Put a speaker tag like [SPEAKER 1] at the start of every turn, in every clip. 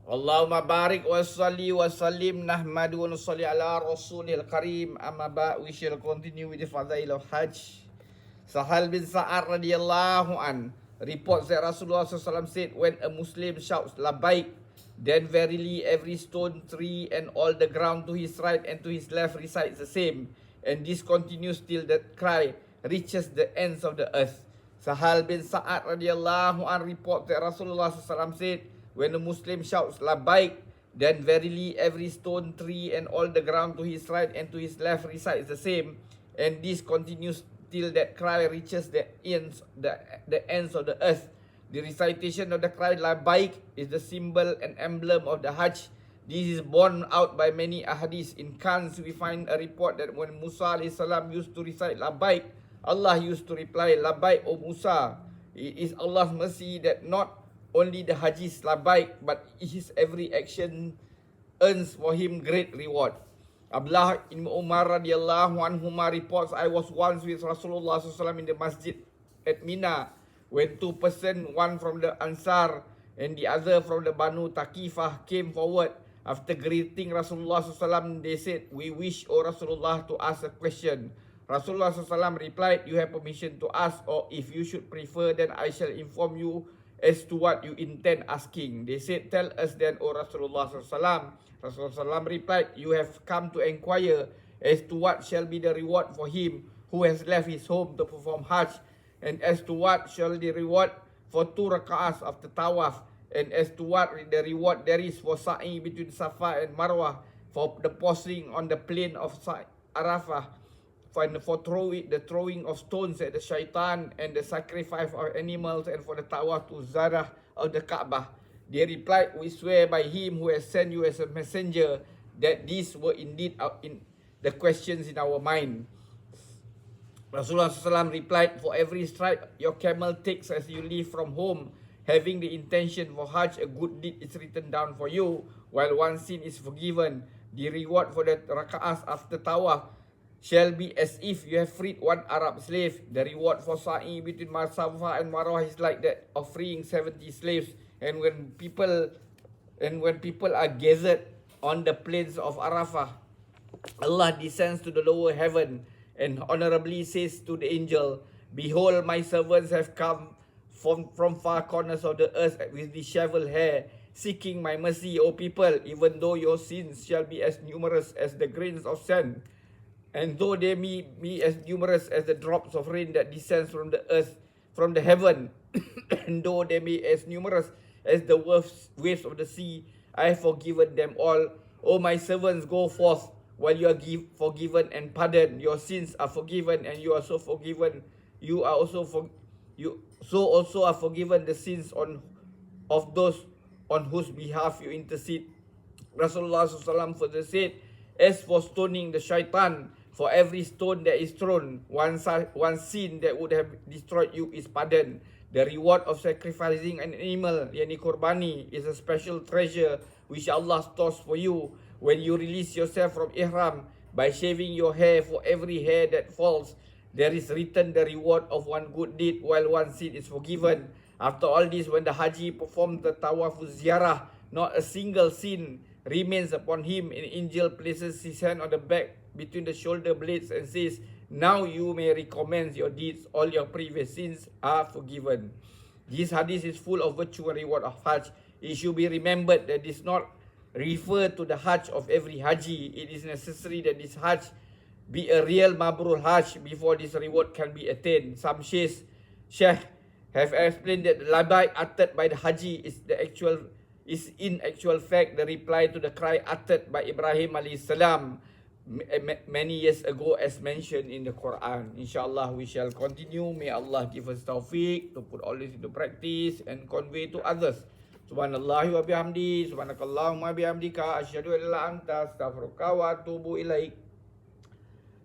[SPEAKER 1] Allahumma barik wa salli wa sallim nahmadu wa nusalli ala rasulil karim. Amma ba, we shall continue with the fadail of Hajj. Sahal bin Sa'ad radiyallahu an reports that Rasulullah SAW said, when a Muslim shouts labbaik, then verily every stone, tree and all the ground to his right and to his left recites the same, and this continues till that cry reaches the ends of the earth. Sahal bin Sa'ad radiyallahu an reports that Rasulullah SAW said, when a Muslim shouts labbaik, then verily every stone, tree and all the ground to his right and to his left recites the same, and this continues till that cry reaches the ends of the earth. The recitation of the cry labbaik is the symbol and emblem of the Hajj. This is borne out by many ahadith. In Kans we find a report that when Musa alayhi salam used to recite labbaik, Allah used to reply, labbaik O Musa. It is Allah's mercy that not only the Hajis labbaik, but his every action earns for him great reward. Abdullah ibn Umar radiyallahu anhuma reports, I was once with Rasulullah SAW in the masjid at Mina, when two persons, one from the Ansar and the other from the Banu Taqifah, came forward. After greeting Rasulullah SAW, they said, we wish, O Rasulullah, to ask a question. Rasulullah SAW replied, you have permission to ask, or if you should prefer, then I shall inform you as to what you intend asking. They said, tell us then, O Rasulullah SAW. Rasulullah SAW replied, you have come to inquire as to what shall be the reward for him who has left his home to perform Hajj, and as to what shall the reward for 2 rak'ahs after tawaf, and as to what the reward there is for sa'i between Safa and Marwah, for the posting on the plain of Arafah, for the throwing of stones at the shaitan, and the sacrifice of animals, and for the tawaf to Zarah of the Kaabah. They replied, we swear by him who has sent you as a messenger that these were indeed in the questions in our mind. Rasulullah SAW replied, for every stride your camel takes as you leave from home, having the intention for Hajj, a good deed is written down for you, while one sin is forgiven. The reward for the raka'ahs after tawaf shall be as if you have freed one Arab slave. The reward for sa'i between Safa and Marwah is like that of freeing 70 slaves. And when people are gathered on the plains of Arafah, Allah descends to the lower heaven and honorably says to the angel, behold, my servants have come from far corners of the earth with disheveled hair, seeking my mercy, O people, even though your sins shall be as numerous as the grains of sand, and though they may be as numerous as the drops of rain that descends from the earth, from the heaven, and though they may be as numerous as the waves of the sea, I have forgiven them all. O my servants, go forth while you are forgiven and pardoned. Your sins are forgiven, and you are so forgiven. You are also also are forgiven the sins of those on whose behalf you intercede. Rasulullah SAW further said, as for stoning the shaitan, for every stone that is thrown, one sin that would have destroyed you is pardoned. The reward of sacrificing an animal, yani kurbani, is a special treasure which Allah stores for you when you release yourself from ihram by shaving your hair. For every hair that falls, there is written the reward of one good deed, while one sin is forgiven. After all this, when the Haji performs the tawaf ziyarah, not a single sin remains upon him. An angel places his hand on the back between the shoulder blades and says, now you may recommence your deeds, all your previous sins are forgiven. This hadith is full of virtue and reward of Hajj. It should be remembered that this not refer to the Hajj of every Haji. It is necessary that this Hajj be a real Mabrur Hajj before this reward can be attained. Some Sheikh have explained that the labbaik uttered by the Haji is in actual fact the reply to the cry uttered by Ibrahim alayhi salam many years ago, as mentioned in the Quran. Inshallah, we shall continue. May Allah give us tawfiq to put all this into practice and convey to others. Subhanallah wa bihamdi, subhanakallahumma bihamdika, asyhadu an la anta, astaghfiruka wa atubu ilaik.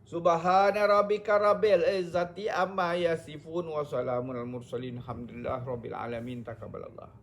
[SPEAKER 1] Subhana rabbika rabbil izzati amma yasifun wa salamun al mursalin. Alhamdulillah rabbil alamin. Taqabbalallah.